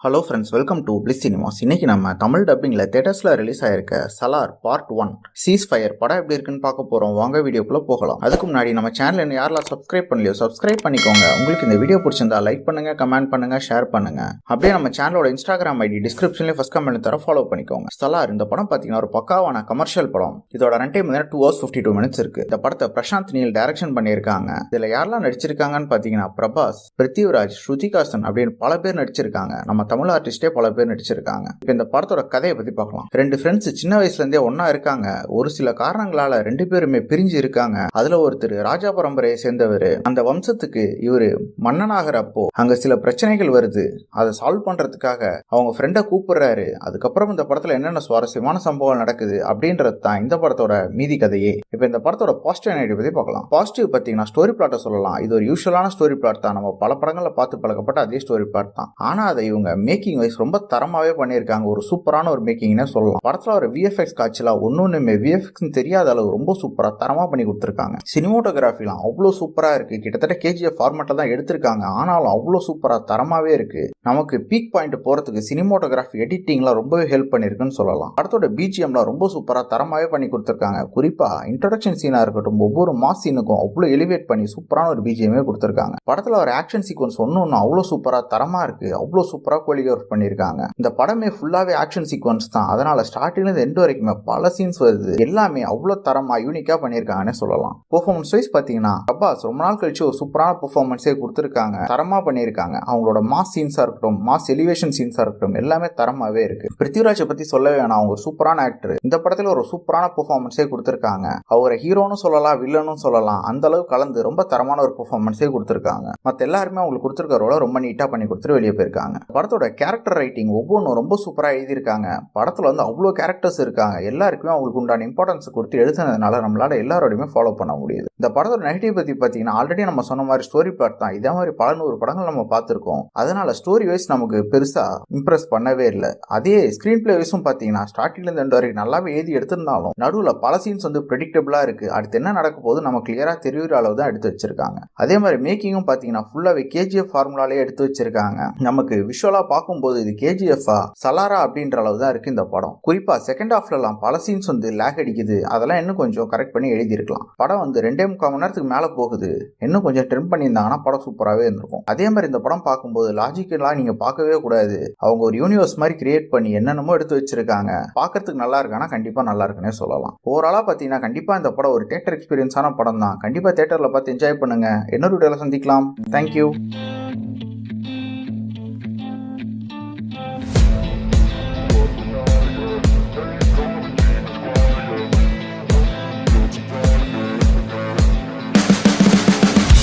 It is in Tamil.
Hello friends, welcome to bliss cinemas. இன்னைக்கு நம்ம தமிழ் டப்பிங்கில் தேட்டர்ஸில் ரிலீஸ் ஆயிருக்க சலார் பார்ட் 1 சீஸ் ஃபயர் படம் எப்படி இருக்குன்னு பார்க்க போகிறோம். வாங்க வீடியோக்குள்ளே போகலாம். அதுக்கு முன்னாடி நம்ம சேனல் இன்னும் யாரெல்லாம் சப்ஸ்கிரைப் பண்ணலையோ சப்ஸ்கிரைப் பண்ணிக்கோங்க. உங்களுக்கு இந்த வீடியோ பிடிச்சிருந்தா லைக் பண்ணுங்க, கமெண்ட் பண்ணுங்க, ஷேர் பண்ணுங்க. அப்படியே நம்ம சேனலோட இன்ஸ்டாகிராம் ஐடி டிஸ்கிரிப்ஷன்லேயே ஃபர்ஸ்ட் கமெண்ட் தர ஃபாலோ பண்ணிக்கோங்க. சலார் இந்த படம் பார்த்தீங்கன்னா ஒரு பக்காவான கமர்ஷியல் படம். இதோட ரன் டைம் 2 hours 52 minutes இருக்கு. இந்த படத்தை பிரசாந்த் நீல் டைரக்ஷன் பண்ணியிருக்காங்க. இதில் யாரெல்லாம் நடிச்சிருக்காங்கன்னு பார்த்தீங்கன்னா பிரபாஸ், பிருத்திவிராஜ், ஸ்ருதிகாசன் அப்படின்னு பல பேர் நடிச்சிருக்காங்க. நம்ம தமிழ் ஆர்டிஸ்டே பல பேர் நடிச்சிருக்காங்க. இப்போ இந்த படத்தோட கதையை பத்தி பார்க்கலாம். 2 ஃப்ரெண்ட்ஸ் சின்ன வயசுல இருந்தே ஒன்னா இருக்காங்க. ஒரு சில காரணங்களால 2 பேருமே பிரிஞ்சு இருக்காங்க. அதுல ஒருத்தர் ராஜா பரம்பரையை சேர்ந்தவர். அந்த வம்சத்துக்கு இவரு மன்னனாகிறப்போ அங்க சில பிரச்சனைகள் வருது. அதை சால்வ் பண்றதுக்காக அவங்க ஃப்ரெண்டை கூப்பிடுறாரு. அதுக்கப்புறம் இந்த படத்துல என்னென்ன சுவாரஸ்யமான சம்பவம் நடக்குது அப்படின்றது தான் இந்த படத்தோட மீதி கதையே. இப்போ இந்த படத்தோட பாசிட்டிவ் நெகட்டிவ் பத்தி பார்க்கலாம். பாசிட்டிவ் பார்த்தீங்கன்னா ஸ்டோரி பிளாட்டை சொல்லலாம். இது ஒரு யூஷுவலான ஸ்டோரி பிளாட் தான். நம்ம பல படங்களை பார்த்து பழக்கப்பட்ட அதே ஸ்டோரி பிளாட் தான். ஆனா அதை இவங்க மேக்கிங் வைஸ் ரொம்ப தரமாவே பண்ணியிருக்காங்க. ஒரு சூப்பரான ஒரு மேக்கிங்னே சொல்லலாம். படத்துல ஒரு விஎஃப்எக்ஸ் காட்சிலாம் ஒன்னொன்னுமே விஎஃப்எக்ஸ் தெரியாத அளவு ரொம்ப சூப்பரா தரமா பண்ணி கொடுத்துருக்காங்க. சினிமோட்டோகிராஃபிலாம் அவ்வளோ சூப்பரா இருக்கு. கிட்டத்தட்ட கேஜிஎஃப் ஃபார்மேட்ல தான் எடுத்திருக்காங்க. ஆனாலும் அவ்வளோ சூப்பரா தரமாவே இருக்கு. நமக்கு பீக் பாயிண்ட் போறதுக்கு சினிமோட்டோகிராஃபி எடிட்டிங்லாம் ரொம்பவே ஹெல்ப் பண்ணிருக்குன்னு சொல்லலாம். படத்தோட பிஜிஎம்லாம் ரொம்ப சூப்பரா தரமாவே பண்ணி கொடுத்துருக்காங்க. குறிப்பா இன்ட்ரோடக்ஷன் சீனா இருக்கட்டும், ஒவ்வொரு மாஸ் சீனுக்கும் அவ்வளோ எலிவேட் பண்ணி சூப்பரான ஒரு பிஜிஎம்மே கொடுத்துருக்காங்க. படத்துல ஒரு ஆக்ஷன் சீக்வன்ஸ் ஒன்னு அவ்வளோ சூப்பரா தரமா இருக்கு. அவ்வளோ சூப்பரா கோலியோர் பண்ணிருக்காங்க. இந்த படமே ஃபுல்லாவே ஆக்ஷன் சீக்வன்ஸ் தான். அதனால ஸ்டார்டிங்ல இருந்து எண்ட் வரைக்குமே பல சீன்ஸ் வருது. எல்லாமே அவ்வளவு தரமா யூனிக்கா பண்ணிருக்காங்கன்னு சொல்லலாம். பெர்ஃபார்மன்ஸ் வைஸ் பாத்தீங்கன்னா பிரபாஸ் ரொம்ப நாள் கழிச்சு ஒரு சூப்பரான பெர்ஃபார்மன்ஸே கொடுத்திருக்காங்க. தரமா பண்ணிருக்காங்க. அவங்களோட மாஸ் சீன்ஸா இருக்கட்டும், மாஸ் எலிவேஷன் சீன்ஸா இருக்கட்டும், எல்லாமே தரமாவே இருக்கு. பிருத்திவிராஜை பத்தி சொல்லவே வேணாம். அவங்க சூப்பரான ஆக்டர். இந்த படத்துல ஒரு சூப்பரான பெர்ஃபார்மன்ஸே கொடுத்திருக்காங்க. அவரை ஹீரோன்னு சொல்லலாம், வில்லனும் சொல்லலாம். அந்த அளவு கலந்து ரொம்ப தரமான ஒரு பெர்ஃபார்மன்ஸே கொடுத்திருக்காங்க. மத்த எல்லாருமே அவங்களுக்கு கொடுத்திருக்க ரோல ரொம்ப நீட்டா பண்ணி கொடுத்துட்டு வெளியே போயிருக்காங்க. படத்தோட கேரக்டர் ரைட்டிங் ஒவ்வொன்றும் ரொம்ப சூப்பரா எழுதியிருக்காங்க. படத்துல வந்து அவ்வளோ கேரக்டர்ஸ் இருக்காங்க. எல்லாருக்குமே அவங்களுக்கு உண்டான இம்பார்ட்டன்ஸ் கொடுத்து எழுதுனதுனால நம்மளால எல்லாரோடையுமே ஃபாலோ பண்ண முடியுது. இந்த படத்தோட நெகட்டிவ் பத்தி பார்த்தீங்கன்னா ஆல்ரெடி நம்ம சொன்ன மாதிரி ஸ்டோரி பிளாட் தான். இதே மாதிரி பல 100 படங்கள் நம்ம பார்த்துருக்கோம். அதனால ஸ்டோரி வைஸ் நமக்கு பெருசா இம்ப்ரெஸ் பண்ணவே இல்லை. அதே ஸ்கிரீன் பிளே வைஸும் பார்த்தீங்கன்னா ஸ்டார்டிங்ல இருந்து வரைக்கும் நல்லாவே எழுதி எடுத்திருந்தாலும் நடுவில் பல சீன்ஸ் வந்து ப்ரெடிக்டபிளா இருக்கு. அடுத்து என்ன நடக்க போது நம்ம கிளியரா தெரியுற அளவு தான் எடுத்து வச்சிருக்காங்க. அதே மாதிரி மேக்கிங்கும் பார்த்தீங்கன்னா ஃபுல்லாவே கேஜிஎஃப் ஃபார்முலாலே எடுத்து வச்சிருக்காங்க. நமக்கு விஷுவலா பார்க்கும்போது இது கேஜிஎஃப் சலாரா அப்படின்ற அளவு தான் இருக்கு இந்த படம். குறிப்பா செகண்ட் ஹாஃப்லாம் பல சீன்ஸ் வந்து லேக் அடிக்குது. அதெல்லாம் இன்னும் கொஞ்சம் கரெக்ட் பண்ணி எழுதியிருக்கலாம். படம் வந்து 2.25 மணி நேரத்துக்கு மேல போகுது. இன்னும் கொஞ்சம் ட்ரிம் பண்ணியிருந்தாங்கன்னா படம் சூப்பராகவே இருந்திருக்கும். அதே மாதிரி இந்த படம் பார்க்கும்போது லாஜிக்கெல்லாம் நீங்க பார்க்கவே கூடாது. அவங்க ஒரு யூனிவர்ஸ் மாதிரி கிரியேட் பண்ணி என்னென்னமோ எடுத்து வச்சிருக்காங்க. பார்க்கறதுக்கு நல்லா இருக்கானா கண்டிப்பா நல்லா இருக்குன்னே சொல்லலாம். ஓவராலா பார்த்தீங்கன்னா கண்டிப்பா இந்த படம் ஒரு தியேட்டர் எக்ஸ்பீரியன்ஸான படம் தான். கண்டிப்பா தியேட்டர்ல பார்த்து என்ஜாய் பண்ணுங்க. இன்னொரு வீடியோல சந்திக்கலாம். தேங்க்யூ.